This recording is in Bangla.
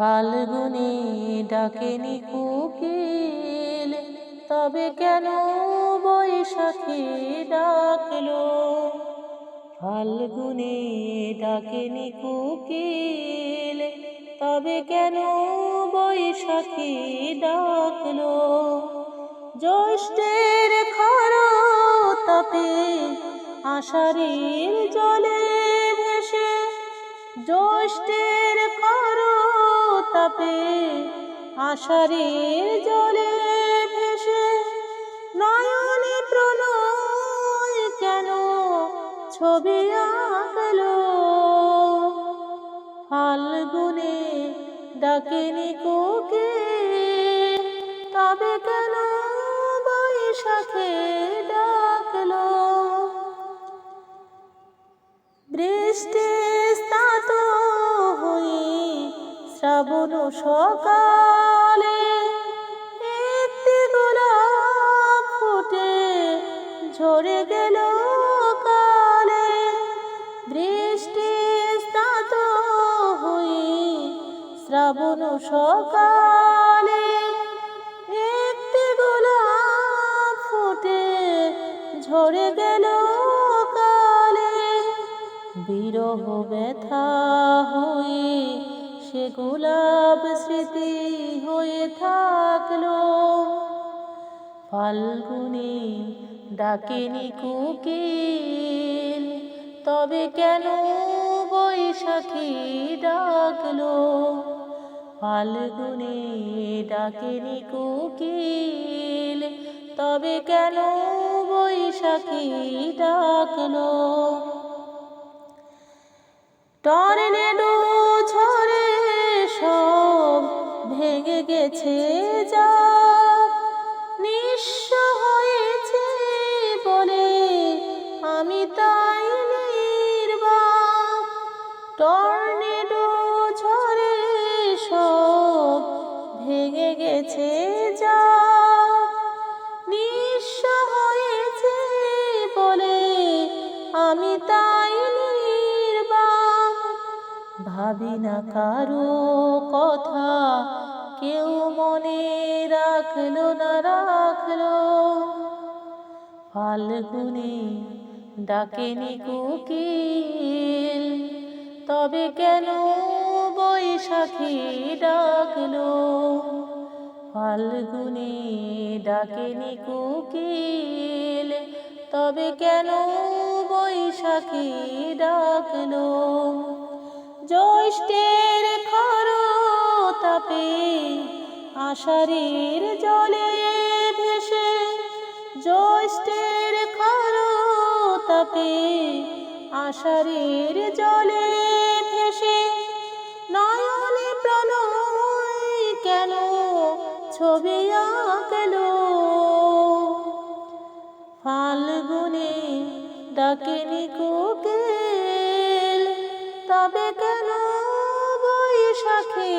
ফাল্গুনে ডাকেনি কোকিল, তবে কেন বৈশাখী ডাকলো? ফাল্গুনে ডাকেনি কোকিল, তবে কেন বৈশাখী ডাকলো? জ্যৈষ্ঠের খরতাপে আষাঢ়ের জলে ভেসে, জ্যৈষ্ঠের খরতাপে আষাঢ়ের জলে ভেসে, নয়নে প্রণয় কেন ছবি আঁকলো? ফাল্গুনে ডাকেনি কোকিল, তবে কেন বৈশাখী ডাকলো? বৃষ্টি স্নাত হয়ে শ্রাবণ সকালে, একটি গোলাপ ফুটে ঝরে গেল কালে। বৃষ্টি স্নাত হয়ে শ্রাবণ সকালে, একটি গোলাপ ফুটে ঝরে গেল কালে। বিরহ ব্যথা হয়ে সে গোলাপ স্মৃতি হয়ে থাকলো। ফাল্গুনে ডাকেনি কোকিল, তবে কেন বৈশাখী ডাকলো? ফাল্গুনে ডাকেনি কোকিল, তবে কেন বৈশাখী ডাকলো? টর্নেডো ঝড়ে সব ভেঙে গেছে যা, নিঃস্ব হয়েছে বলে আমি তাই নির্বাক। টর্নেডো ঝড়ে সব ভেঙে গেছে যা, নিঃস্ব হয়েছে বলে আমি তাই নির্বাক। ভাবি না কারো কথা, কেউ মনে রাখলো না রাখলো। ফাল্গুনে ডাকেনি কোকিল, তবে কেন বৈশাখী ডাকলো? ফাল্গুনে ডাকেনি কোকিল, তবে কেন বৈশাখী ডাকলো? জ্যৈষ্ঠের খরতাপে আষাঢ়ের জলে ভেসে, জ্যৈষ্ঠের খরতাপে আষাঢ়ের জলে ভেসে, নয়নে প্রণয় কেন ছবি আঁকলো? ফাল্গুনে ডাকেনি কোকিল, তবে কেন বৈশাখী